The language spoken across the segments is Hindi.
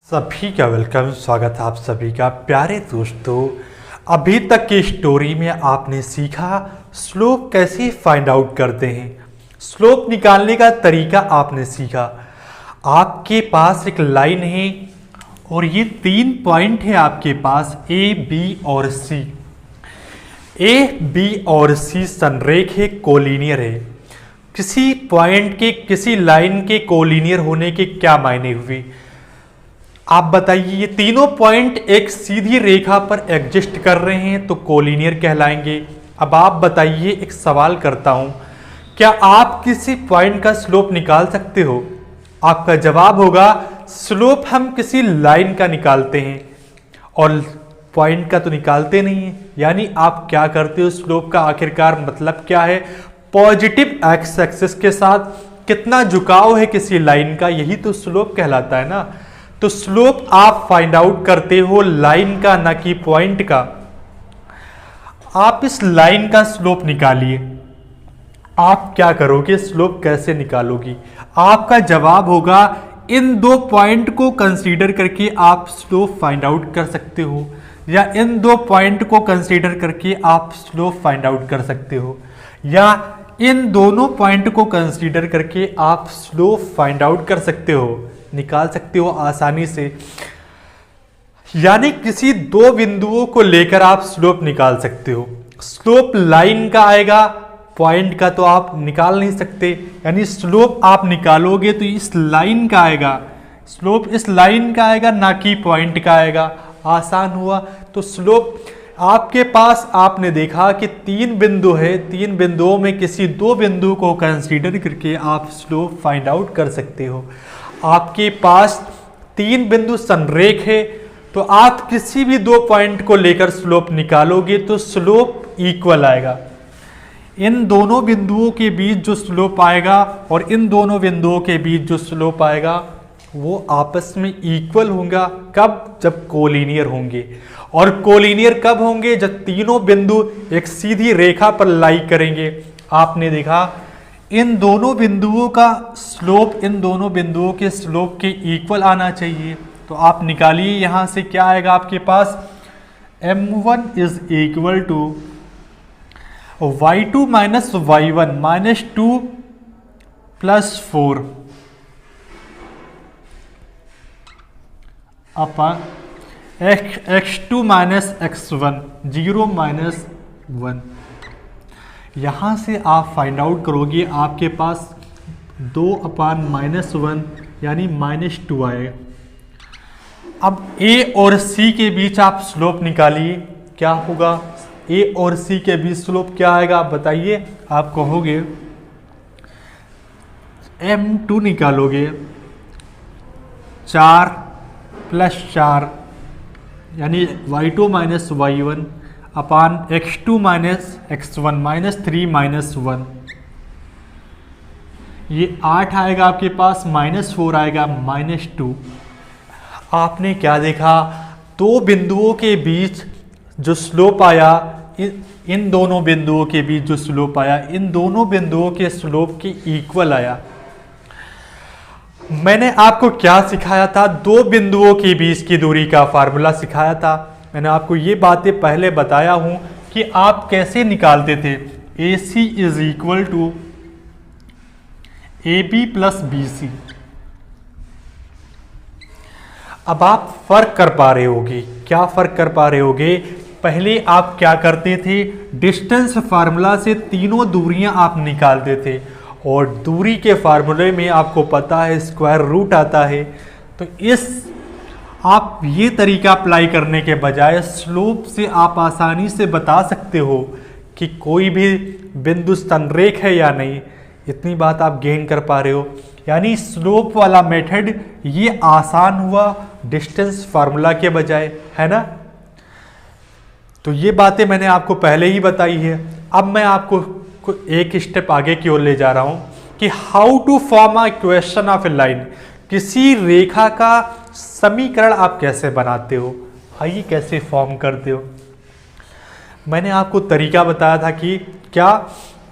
सभी का वेलकम, स्वागत है आप सभी का। प्यारे दोस्तों, अभी तक की स्टोरी में आपने सीखा स्लोप कैसे फाइंड आउट करते हैं। स्लोप निकालने का तरीका आपने सीखा। आपके पास एक लाइन है और ये 3 पॉइंट है आपके पास, ए, बी और सी। ए, बी और सी संरेख है, कोलिनियर है। किसी पॉइंट के, किसी लाइन के कोलिनियर होने के क्या मायने हुए आप बताइए। ये तीनों पॉइंट एक सीधी रेखा पर एग्जिस्ट कर रहे हैं तो कोलिनियर कहलाएंगे। अब आप बताइए, एक सवाल करता हूं, क्या आप किसी पॉइंट का स्लोप निकाल सकते हो? आपका जवाब होगा स्लोप हम किसी लाइन का निकालते हैं और पॉइंट का तो निकालते नहीं है। यानी आप क्या करते हो, स्लोप का आखिरकार मतलब क्या है? पॉजिटिव एक्स एक्सिस के साथ कितना झुकाव है किसी लाइन का, यही तो स्लोप कहलाता है ना। तो स्लोप आप फाइंड आउट करते हो लाइन का, ना कि पॉइंट का। आप इस लाइन का स्लोप निकालिए। आप क्या करोगे, स्लोप कैसे निकालोगी? आपका जवाब होगा इन 2 पॉइंट को कंसीडर करके आप स्लोप फाइंड आउट कर सकते हो, या इन 2 पॉइंट को कंसीडर करके आप स्लोप फाइंड आउट कर सकते हो, या इन दोनों पॉइंट को कंसीडर करके आप स्लोप फाइंड आउट कर सकते हो, निकाल सकते हो आसानी से। यानी किसी 2 बिंदुओं को लेकर आप स्लोप निकाल सकते हो। स्लोप लाइन का आएगा, पॉइंट का तो आप निकाल नहीं सकते। यानी स्लोप आप निकालोगे तो इस लाइन का आएगा, स्लोप इस लाइन का आएगा, ना कि पॉइंट का आएगा। आसान हुआ। तो स्लोप आपके पास, आपने देखा कि 3 बिंदु है, 3 बिंदुओं में किसी 2 बिंदु को कंसीडर करके आप स्लोप फाइंड आउट कर सकते हो। आपके पास 3 बिंदु संरेख है तो आप किसी भी 2 पॉइंट को लेकर स्लोप निकालोगे तो स्लोप इक्वल आएगा। इन दोनों बिंदुओं के बीच जो स्लोप आएगा और इन दोनों बिंदुओं के बीच जो स्लोप आएगा वो आपस में इक्वल होगा। कब? जब कोलिनियर होंगे। और कोलिनियर कब होंगे? जब तीनों बिंदु एक सीधी रेखा पर लाई करेंगे। आपने देखा इन दोनों बिंदुओं का स्लोप, इन दोनों बिंदुओं के स्लोप के इक्वल आना चाहिए। तो आप निकालिए, यहां से क्या आएगा आपके पास, m1 is equal to y2 minus y1 minus 2 plus 4 अपन x2 माइनस x1 0 माइनस 1। यहां से आप फाइंड आउट करोगे, आपके पास 2/-1 यानी -2 आएगा। अब a और c के बीच आप स्लोप निकालिए, क्या होगा? a और c के बीच स्लोप क्या आएगा आप बताइए। आप कहोगे m2 निकालोगे, 4 + 4 यानी y2 माइनस y1 अपान x2 माइनस x1 -3 -1। ये 8 आएगा आपके पास, -4 आएगा, -2। आपने क्या देखा, 2 बिंदुओं के बीच जो स्लोप आया, इन दोनों बिंदुओं के बीच जो स्लोप आया, इन दोनों बिंदुओं के स्लोप के इक्वल आया। मैंने आपको क्या सिखाया था? 2 बिंदुओं के बीच की दूरी का फार्मूला सिखाया था। मैंने आपको ये बातें पहले बताया हूं कि आप कैसे निकालते थे। AC is equal to AB plus BC। अब आप फर्क कर पा रहे होगे। क्या फर्क कर पा रहे होगे? पहले आप क्या करते थे, डिस्टेंस फार्मूला से तीनों दूरियां आप निकालते थे, और दूरी के फार्मूले में आपको पता है स्क्वायर रूट आता है। तो इस आप ये तरीका अप्लाई करने के बजाय स्लोप से आप आसानी से बता सकते हो कि कोई भी बिंदु संरेख है या नहीं। इतनी बात आप गेन कर पा रहे हो। यानी स्लोप वाला मेथड ये आसान हुआ डिस्टेंस फार्मूला के बजाय, है ना। तो ये बातें मैंने आपको पहले ही बताई है। अब मैं आपको एक स्टेप आगे की ओर ले जा रहा हूं कि how to form a equation of a line. किसी रेखा का समीकरण आप कैसे बनाते हो, आइए कैसे फॉर्म करते हो। मैंने आपको तरीका बताया था कि क्या,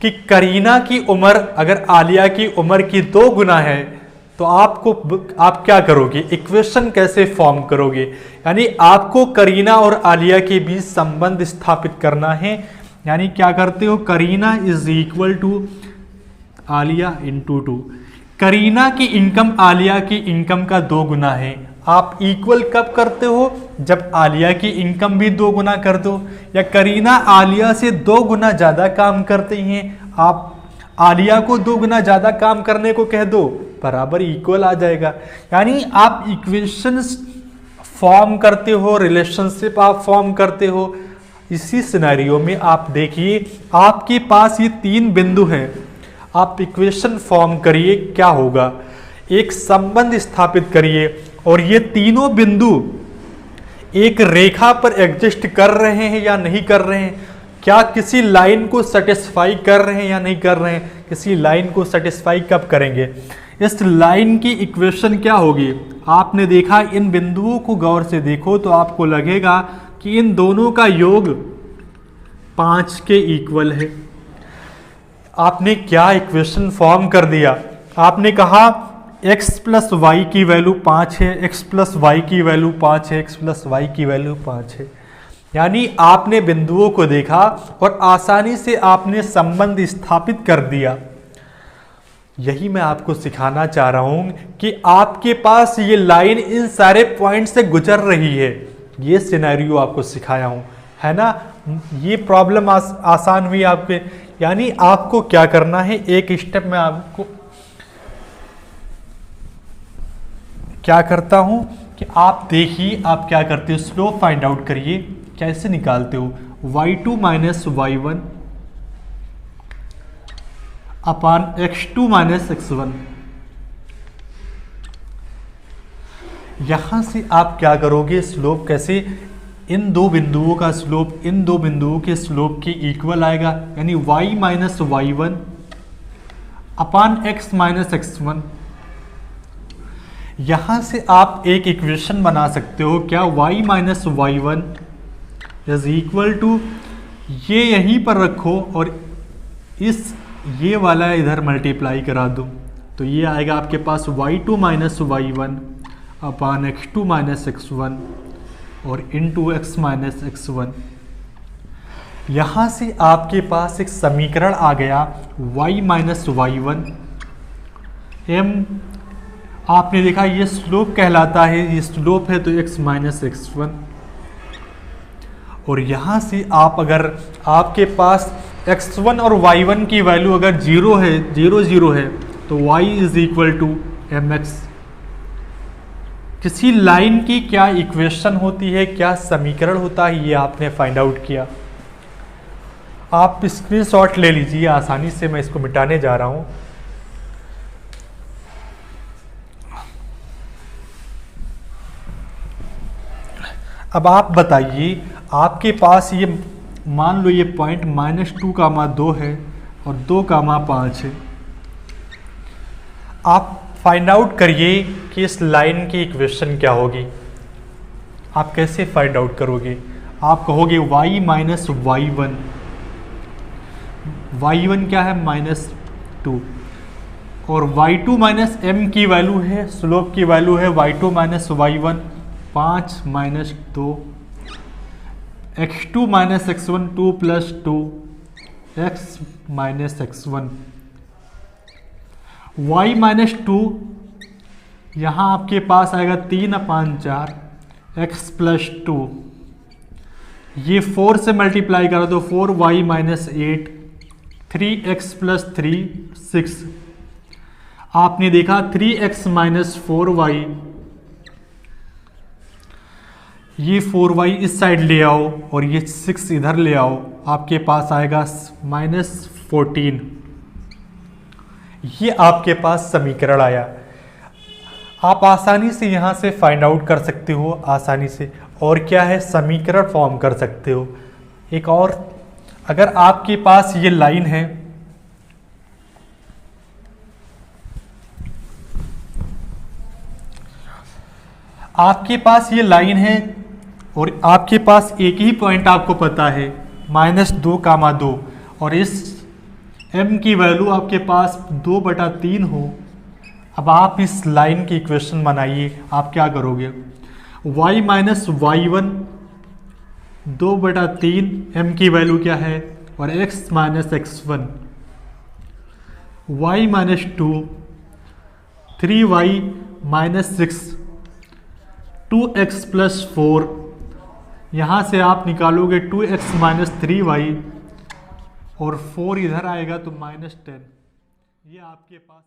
कि करीना की उम्र अगर आलिया की उम्र की 2 गुना है तो आप क्या करोगे, इक्वेशन कैसे फॉर्म करोगे? यानी आपको करीना और आलिया के बीच संबंध स्थापित करना है। यानी क्या करते हो, Kareena is equal to Alia into 2। Kareena की इनकम आलिया की इनकम का 2 गुना है। आप इक्वल कब करते हो, जब आलिया की इनकम भी 2 गुना कर दो, या करीना आलिया से 2 गुना ज़्यादा काम करते हैं, आप आलिया को 2 गुना ज़्यादा काम करने को कह दो, बराबर इक्वल आ जाएगा। यानी आप इक्वेशंस फॉर्म करते हो, रिलेशनशिप आप फॉर्म करते हो। इसी सिनेरियो में आप देखिए, आपके पास ये 3 बिंदु हैं, आप इक्वेशन फॉर्म करिए, क्या होगा, एक संबंध स्थापित करिए, और ये तीनों बिंदु एक रेखा पर एग्जिस्ट कर रहे हैं या नहीं कर रहे हैं, क्या किसी लाइन को सेटिस्फाई कर रहे हैं या नहीं कर रहे हैं। किसी लाइन को सेटिस्फाई कब करेंगे, इस लाइन की इक्वेशन क्या होगी। आपने देखा, इन बिंदुओं को गौर से देखो तो आपको लगेगा कि इन दोनों का योग 5 के इक्वल है। आपने क्या इक्वेशन फॉर्म कर दिया, आपने कहा x प्लस वाई की वैल्यू 5 है, x प्लस वाई की वैल्यू 5 है, x प्लस वाई की वैल्यू 5 है। यानी आपने बिंदुओं को देखा और आसानी से आपने संबंध स्थापित कर दिया। यही मैं आपको सिखाना चाह रहा हूं कि आपके पास ये लाइन इन सारे पॉइंट से गुजर रही है। ये सिनेरियो आपको सिखाया हूं, है ना। ये प्रॉब्लम आसान हुई आपके। यानी आपको क्या करना है, एक स्टेप में आपको क्या करता हूं कि आप देखिए, आप क्या करते हो, स्लोप फाइंड आउट करिए। कैसे निकालते हो, y2 माइनस y1 अपान x2 माइनस x1। यहां से आप क्या करोगे, स्लोप कैसे, इन 2 बिंदुओं का स्लोप इन 2 बिंदुओं के स्लोप के इक्वल आएगा। यानी y माइनस y1 अपान x माइनस x1। यहां से आप एक इक्वेशन बना सकते हो, क्या, y minus y1 is equal to, ये यहीं पर रखो और ये वाला इधर मल्टीप्लाई करा दो, तो ये आएगा आपके पास y2 माइनस y1 अपान x2 माइनस x1 और इंटू x माइनस x1। यहाँ से आपके पास एक समीकरण आ गया y माइनस y1 m। आपने देखा ये स्लोप कहलाता है, ये स्लोप है तो x माइनस x1। और यहाँ से आप, अगर आपके पास x1 और y1 की वैल्यू अगर 0 है, 0 है, तो y is equal to mx। किसी लाइन की क्या इक्वेशन होती है, क्या समीकरण होता है, ये आपने फाइंड आउट किया। आप स्क्रीनशॉट ले लीजिए, आसानी से मैं इसको मिटाने जा रहा हूँ। अब आप बताइए, आपके पास ये मान लो ये पॉइंट -2, 2 है और 2, 5 है। आप फाइंड आउट करिए कि इस लाइन की इक्वेशन क्या होगी। आप कैसे फाइंड आउट करोगे, आप कहोगे y माइनस y1, y1 क्या है, -2, और y2 माइनस m की वैल्यू है, स्लोप की वैल्यू है y2 minus y1 5 minus 2, x2 minus x1 2 plus 2 x minus x1। y minus 2 यहाँ आपके पास आएगा 3/4 x प्लस 2। ये 4 से मल्टीप्लाई करो तो 4y माइनस 8 3x प्लस 3 6। आपने देखा 3x माइनस 4y, ये 4y इस साइड ले आओ और ये 6 इधर ले आओ, आपके पास आएगा -14। ये आपके पास समीकरण आया। आप आसानी से यहाँ से फाइंड आउट कर सकते हो, आसानी से, और क्या है, समीकरण फॉर्म कर सकते हो। एक और, अगर आपके पास ये लाइन है, आपके पास ये लाइन है और आपके पास एक ही पॉइंट आपको पता है -2, और इस m की वैल्यू आपके पास 2/3 हो, अब आप इस लाइन की इक्वेशन बनाइए। आप क्या करोगे, y minus y one 2/3 m की वैल्यू क्या है, और x minus x one, y minus 2 3y minus 6 2x plus 4, यहाँ से आप निकालोगे 2x माइनस 3y और 4 इधर आएगा तो -10। ये आपके पास